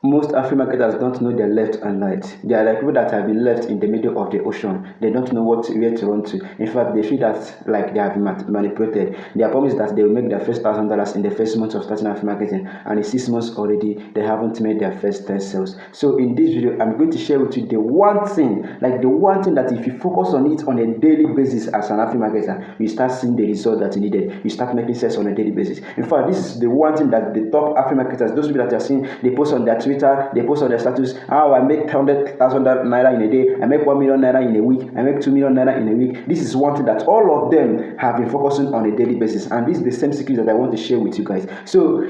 Most African marketers don't know their left and right. They are like people that have been left in the middle of the ocean. They don't know where to run to. In fact, they feel that like they have been manipulated. They are promised that they will make their first $1,000 in the first month of starting African marketing, and in 6 months already they haven't made their first 10 sales. So in this video, I'm going to share with you the one thing, that if you focus on it on a daily basis as an African marketer, you start seeing the result that you needed. You start making sales on a daily basis. In fact, this is the one thing that the top African marketers, those people that are seeing, they post on their Twitter, they post on their status, how I make 100,000 naira in a day, I make 1 million naira in a week, I make 2 million naira in a week. This is one thing that all of them have been focusing on a daily basis, and this is the same secret that I want to share with you guys. So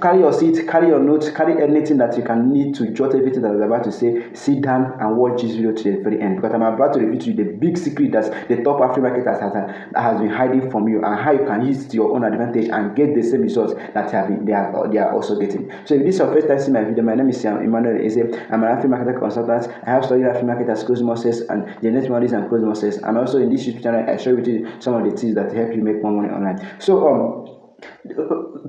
carry your seat, carry your notes, carry anything that you can need to jot everything that I was about to say. Sit down and watch this video to the very end, because I'm about to reveal to you the big secret that the top African marketers has been hiding from you, and how you can use it to your own advantage and get the same results that they are also getting. So if this is your first time seeing my video, my name is Emmanuel Eze. I'm an African marketer consultant. I have studied African marketers, close more sales, and generate money and close more sales. And also in this YouTube channel, I share with you some of the tips that help you make more money online. So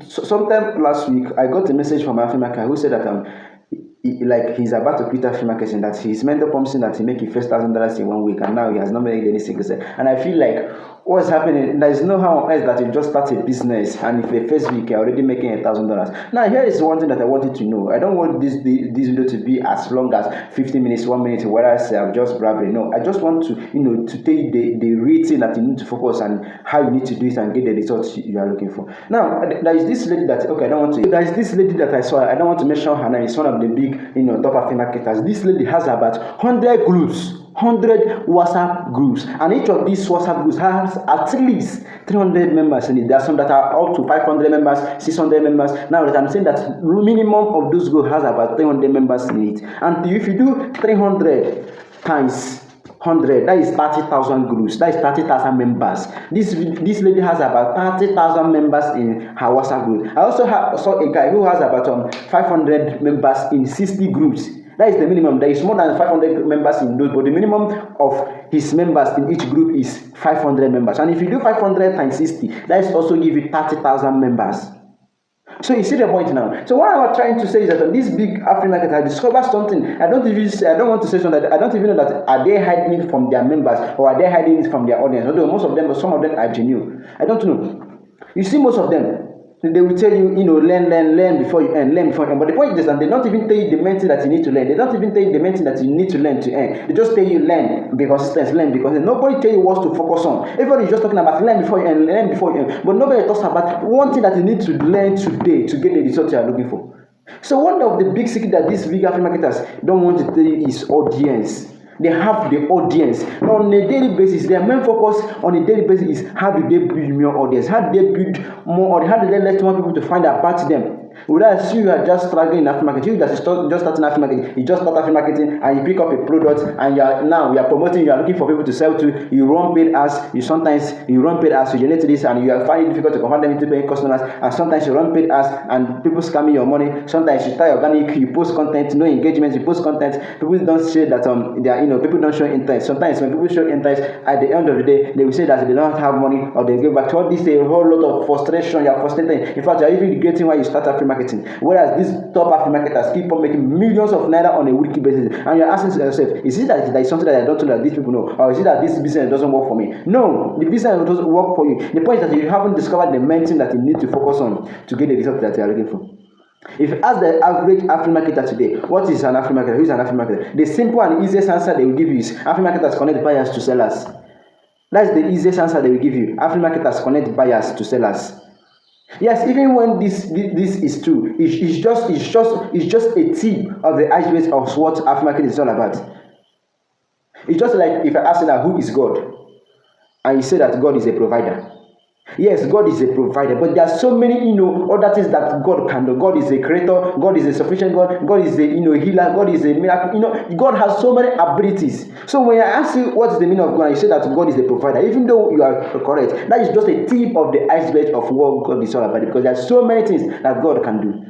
sometime last week, I got a message from African marketer who said that he's about to quit African marketing, that his mentor promising that he make his first $1,000 in 1 week, and now he has not made any single sale. And I feel like what's happening? There is no how on earth that you just start a business and if the first week you're already making $1,000. Now here is one thing that I wanted to know. I don't want this video to be as long as 15 minutes, 1 minute, where I say I'm just blabbering. No, I just want to to tell you the real thing that you need to focus on, how you need to do it and get the results you are looking for. Now there is this lady that there is this lady that I saw. I don't want to mention her name. It's one of the big top African marketers. This lady has about 100 groups, 100 WhatsApp groups, and each of these WhatsApp groups has at least 300 members in it. There are some that are up to 500 members, 600 members. Now that I'm saying that minimum of those groups has about 300 members in it, and if you do 300 times 100, that is 30,000 groups. That is 30,000 members. This lady has about 30,000 members in her WhatsApp group. I also saw a guy who has about 500 members in 60 groups. That is the minimum. There is more than 500 members in those, but the minimum of his members in each group is 500 members. And if you do 500 times 60, that is also give you 30,000 members. So you see the point now. So what I'm trying to say is that on this big African market, I discovered something. I don't want to say something that I don't even know that are they hiding it from their members or are they hiding it from their audience. Although most of them, but some of them are genuine. I don't know. You see, most of them, they will tell you, learn before you earn, learn before you earn. But the point is that they don't even tell you the main thing that you need to learn. They don't even tell you the main thing that you need to learn to earn. They just tell you learn, be consistent, learn because nobody tell you what to focus on. Everybody is just talking about learn before you earn, learn before you earn. But nobody talks about one thing that you need to learn today to get the result you are looking for. So one of the big secrets that these big African marketers don't want to tell you is audience. They have the audience on a daily basis. Their main focus on a daily basis is how do they build more audience, how do they build more, or how do they let more people to find about them. Whereas you are just struggling in African marketing, you that is just starting African marketing, you just start African marketing and you pick up a product and you are promoting, you are looking for people to sell to, you run paid ads, you run paid ads, you generate this and you are finding it difficult to convert them into paying customers, and sometimes you run paid ads and people scamming your money, sometimes you try organic, you post content, no engagement, you post content, people don't say that they are, people don't show interest. Sometimes when people show interest, at the end of the day, they will say that they don't have money or they give back. To all this, a whole lot of frustration, you are frustrated. In fact, you are even regretting why you start African marketing. Whereas these top African marketers keep on making millions of naira on a weekly basis, and you're asking yourself, is it that there is something that I don't know that these people know, or is it that this business doesn't work for me? No, the business doesn't work for you. The point is that you haven't discovered the main thing that you need to focus on to get the result that you are looking for. If you ask the average African marketer today, what is an African marketer? Who is an African marketer? The simple and easiest answer they will give you is African marketers connect buyers to sellers. That's the easiest answer they will give you. African marketers connect buyers to sellers. Yes, even when this is true, it's just a tip of the iceberg of what African marketing is all about. It's just like if I ask you that who is God, and you say that God is a provider. Yes, God is a provider, but there are so many, other things that God can do. God is a creator, God is a sufficient God, God is a, healer, God is a miracle, God has so many abilities. So when I ask you what is the meaning of God, you say that God is a provider, even though you are correct, that is just a tip of the iceberg of what God is all about, because there are so many things that God can do.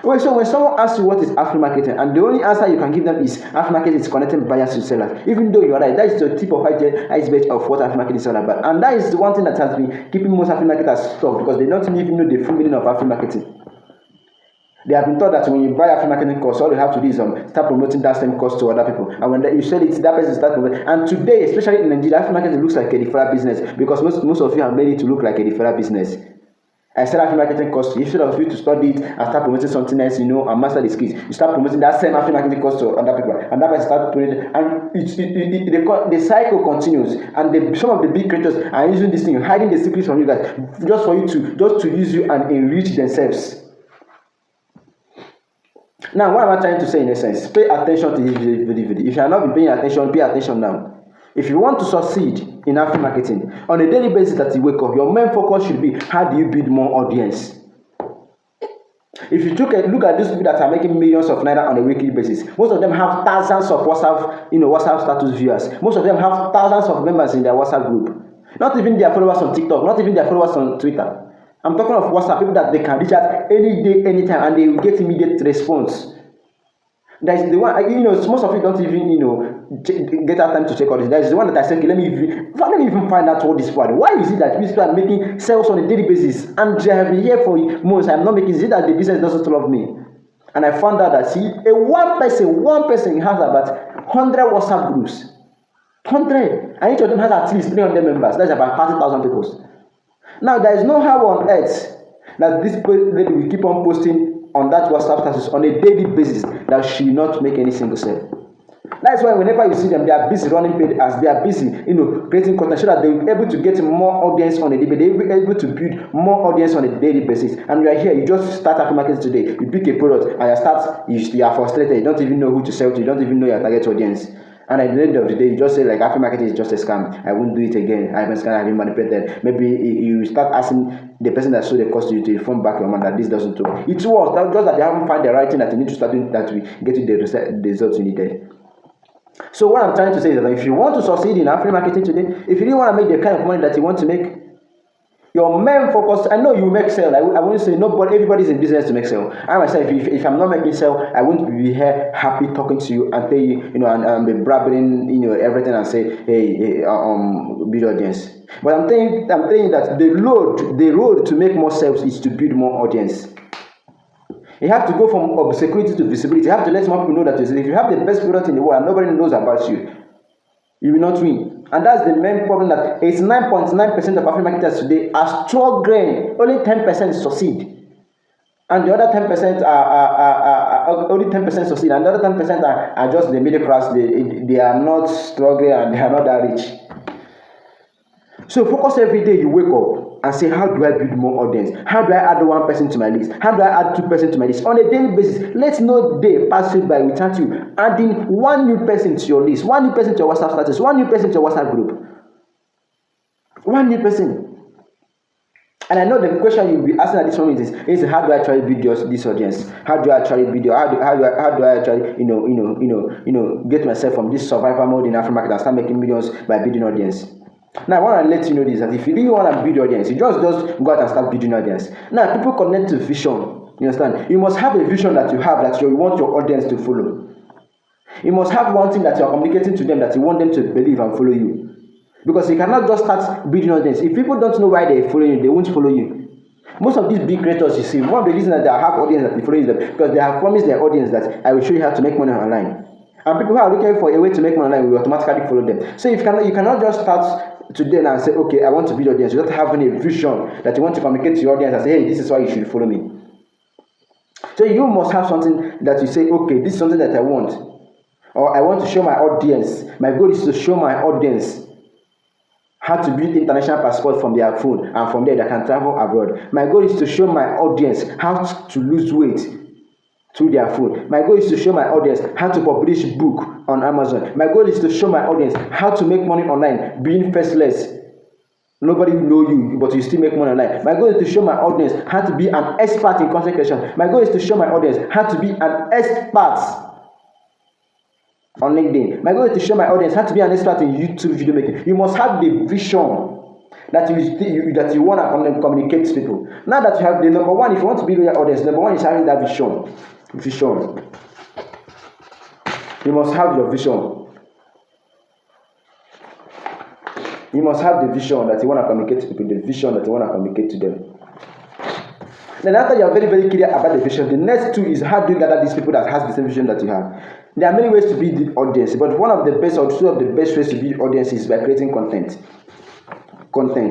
Well, so when someone asks you what is African marketing, and the only answer you can give them is African marketing is connecting buyers to sellers, even though you are right, that is the tip of iceberg of what African marketing is all about. And that is the one thing that has been keeping most African marketers stuck, because they don't even know the full meaning of African marketing. They have been taught that when you buy affiliate marketing course, all you have to do is start promoting that same course to other people. And when you sell it, that person start promoting. And today, especially in Nigeria, affiliate marketing looks like a referral business because most of you have made it to look like a referral business. I started affiliate marketing course. Instead of you to study it and start promoting something else, and master the skills, you start promoting that same affiliate marketing course to other people, and that person start promoting, and the cycle continues. And some of the big creators are using this thing, hiding the secrets from you guys, just for you to use you and enrich themselves. Now, what am I trying to say in essence? Pay attention to this video. If you are not paying attention, pay attention now. If you want to succeed in affiliate marketing on a daily basis that you wake up, your main focus should be how do you build more audience. If you look at these people that are making millions of naira on a weekly basis, most of them have thousands of WhatsApp status viewers. Most of them have thousands of members in their WhatsApp group. Not even their followers on TikTok, not even their followers on Twitter. I'm talking of WhatsApp, people that they can reach out any day, anytime, and they will get immediate response. That is the one, most of you don't even, get out time to check all this. That is the one that I said, okay, let me even find out what this part. Why is it that people are making sales on a daily basis? And I have been here for months, I'm not making, is it that the business doesn't love me? And I found out that, one person has about 100 WhatsApp groups. 100. And each of them has at least 300 members. That's about 30,000 people. Now, there is no how on earth that this lady will keep on posting on that WhatsApp status on a daily basis that she will not make any single sale. That's why whenever you see them, they are busy running paid ads, they are busy, creating content so that they will be able to get more audience on a daily basis. They will be able to build more audience on a daily basis. And you are here, you just start affiliate marketing today, you pick a product and you are frustrated, you don't even know who to sell to, you don't even know your target audience. And at the end of the day, you just say, like, affiliate marketing is just a scam. I won't do it again. I've been scammed, I've been manipulated. Maybe you start asking the person that sold the course to you to inform back your mind that this doesn't work. It works, just that they haven't found the right thing that you need to start doing that will get you the results you needed. So what I'm trying to say is that if you want to succeed in affiliate marketing today, if you really want to make the kind of money that you want to make, your main focus, I know you make sale. I won't say nobody, everybody's in business to make sale. I myself, if I'm not making sale, I won't be here happy talking to you and tell you, and be blabbering, everything and say, hey, build audience. But I'm telling that the road to make more sales is to build more audience. You have to go from obscurity to visibility. You have to let more people know that if you have the best product in the world and nobody knows about you, you will not win. And that's the main problem, that 89.9% of affiliate marketers today are struggling. Only 10% succeed. And the other 10% are only 10% succeed, and the other 10% are just the middle class. They are not struggling and they are not that rich. So focus every day you wake up and say, how do I build more audience? How do I add one person to my list? How do I add 2 persons to my list? On a daily basis, let no day pass by without you adding one new person to your list, one new person to your WhatsApp status, one new person to your WhatsApp group. One new person. And I know the question you'll be asking at this moment is how do I try to build this audience? How do I try to build how do I try get myself from this survival mode in African market and start making millions by building audience? Now, I want to let you know this, that if you really want to build audience, you just go out and start building audience. Now, people connect to vision. You understand? You must have a vision that you have, that you want your audience to follow. You must have one thing that you are communicating to them, that you want them to believe and follow you. Because you cannot just start building audience. If people don't know why they follow you, they won't follow you. Most of these big creators, you see, one of the reasons that they have audience that they follow is that because they have promised their audience that I will show you how to make money online. And people who are looking for a way to make money online will automatically follow them. So you cannot just start today and say, okay, I want to build audience. You don't have any vision that you want to communicate to your audience and say, hey, this is why you should follow me. So you must have something that you say, okay, this is something that I want. Or I want to show my audience. My goal is to show my audience how to build international passport from their phone, and from there they can travel abroad. My goal is to show my audience how to lose weight through their phone. My goal is to show my audience how to publish book on Amazon. My goal is to show my audience how to make money online, being faceless. Nobody will know you, but you still make money online. My goal is to show my audience how to be an expert in content creation. My goal is to show my audience how to be an expert on LinkedIn. My goal is to show my audience how to be an expert in YouTube video making. You must have the vision that you want to communicate to people. Now that you have the number one, if you want to build your audience, number one is having that vision. You must have your vision. You must have the vision that you want to communicate to people, the vision that you want to communicate to them. Then after you are very, very clear about the vision, the next two is how do you gather these people that has the same vision that you have. There are many ways to build the audience, but one of the best or two of the best ways to build audience is by creating content.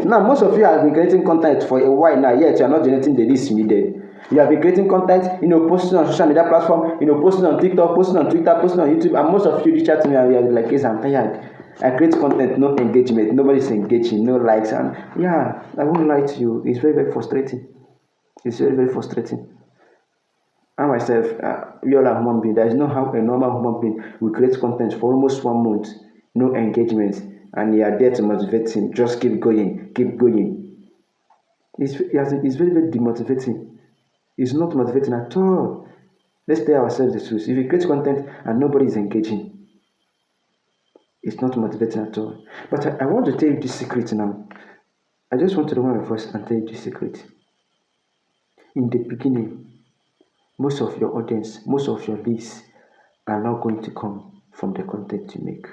Now, most of you have been creating content for a while now, yet you are not generating the leads you needed. You have been creating content, posting on social media platform, posting on TikTok, posting on Twitter, posting on YouTube, and most of you reach out to me and you're like, yes, I'm tired. I create content, no engagement, nobody's engaging, no likes, and yeah, I won't lie to you, it's very, very frustrating. It's very, very frustrating. I myself, we all are human beings. There is no how a normal human being will create content for almost 1 month, no engagement, and you are there to motivate him. Just keep going, keep going. It's very, very demotivating. It's not motivating at all. Let's tell ourselves the truth. If you create content and nobody is engaging, it's not motivating at all. But I want to tell you this secret now. I just want to lower my voice and tell you this secret. In the beginning, most of your audience, most of your leads are not going to come from the content you make.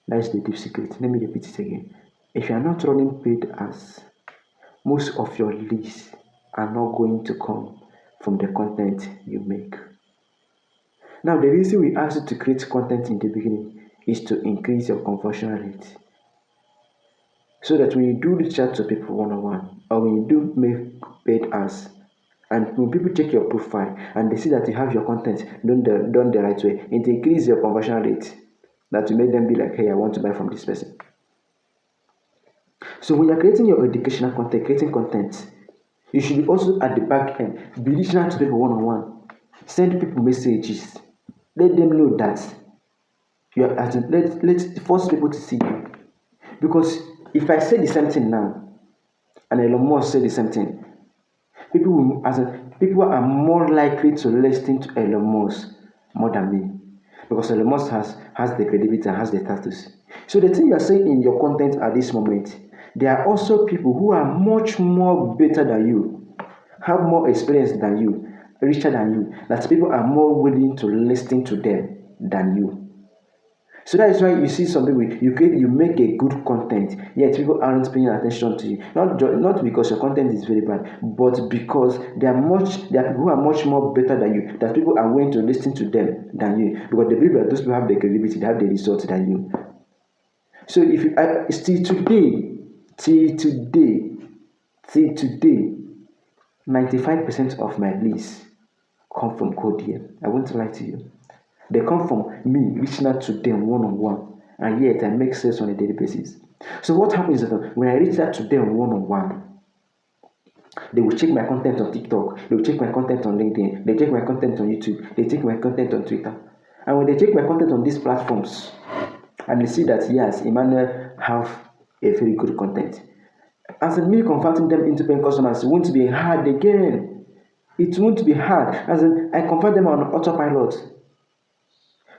That is the deep secret. Let me repeat it again. If you are not running paid ads, most of your leads are not going to come from the content you make. Now, the reason we ask you to create content in the beginning is to increase your conversion rate. So that when you do reach out to people one-on-one, or when you do make paid ads, and when people check your profile and they see that you have your content done the right way, it increases your conversion rate. That will make them be like, hey, I want to buy from this person. So when you're creating your educational content, creating content, you should also at the back end be reaching out to people one-on-one. Send people messages. Let them know that you are let's force people to see you. Because if I say the same thing now, and Elon Musk say the same thing, people are more likely to listen to Elon Musk more than me, because Elon Musk has the credibility and has the status. So the thing you are saying in your content at this moment, there are also people who are much more better than you, have more experience than you, richer than you, that people are more willing to listen to them than you. So that is why you see some people, you make a good content, yet people aren't paying attention to you. Not because your content is very bad, but because there are people who are much more better than you, that people are willing to listen to them than you, because they believe that those people have the credibility, they have the results than you. So if you till today, 95% of my leads come from cold DM. I won't lie to you. They come from me reaching out to them one-on-one, and yet I make sales on a daily basis. So what happens is that when I reach out to them one-on-one, they will check my content on TikTok, they will check my content on LinkedIn, they check my content on YouTube, they check my content on Twitter. And when they check my content on these platforms, and they see that yes, Emmanuel have a very good content, as in me converting them into paying customers, it won't be hard again. It won't be hard. As in, I convert them on autopilot.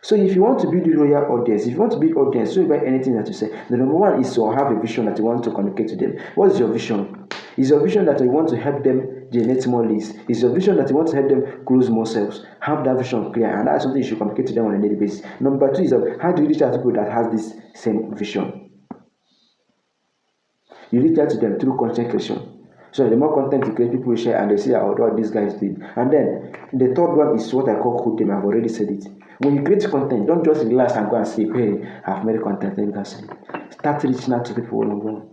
So if you want to build a royal audience, if you want to build audience, so about anything that you say, the number one is to have a vision that you want to communicate to them. What is your vision? Is your vision that you want to help them generate more leads? Is your vision that you want to help them close more sales? Have that vision clear, and that's something you should communicate to them on a daily basis. Number two is how do you reach out to people that has this same vision? You reach out to them through content creation. So the more content you create, people will share and they see what this guy is doing. And then the third one is what I call cool them. I've already said it. When you create content, don't just relax and go and say, hey, I've made content. Let me go say. Start reaching out to people one-on-one.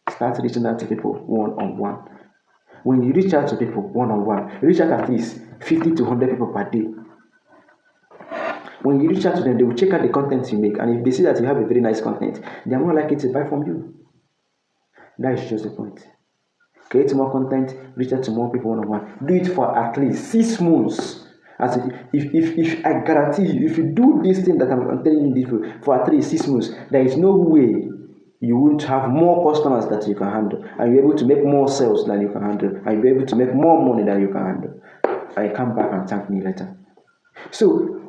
Start reaching out to people one-on-one. When you reach out to people one-on-one, reach out at least 50 to 100 people per day. When you reach out to them, they will check out the content you make. And if they see that you have a very nice content, they are more likely to buy from you. That is just the point. Create more content, reach out to more people one-on-one. Do it for at least 6 months. As if I guarantee you, if you do this thing that I'm telling you for at least 6 months, there is no way you won't have more customers that you can handle, and you're able to make more sales than you can handle, and you'll be able to make more money than you can handle. And you come back and thank me later. So,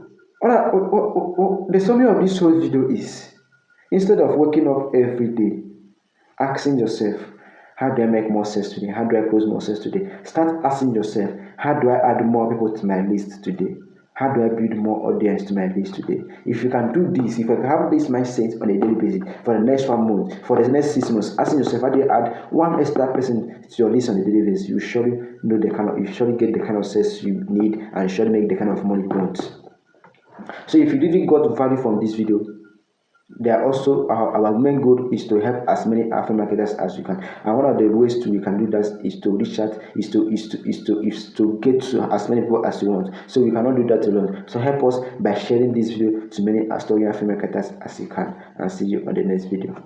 the summary of this whole video is, instead of waking up every day asking yourself, how do I make more sales today? How do I close more sales today? Start asking yourself, how do I add more people to my list today? How do I build more audience to my page today? If you can do this, if you can have this mindset on a daily basis for the next 1 month, for the next 6 months, asking yourself, how do you add one extra person to your list on a daily basis? You surely know you surely get the kind of sales you need and surely make the kind of money you want. So if you really got value from this video, there are also our main goal is to help as many affiliate marketers as we can, and one of the ways we can do that is to reach out, is to get to as many people as you want. So we cannot do that alone. So help us by sharing this video to many astrology affiliate marketers as you can, and see you on the next video.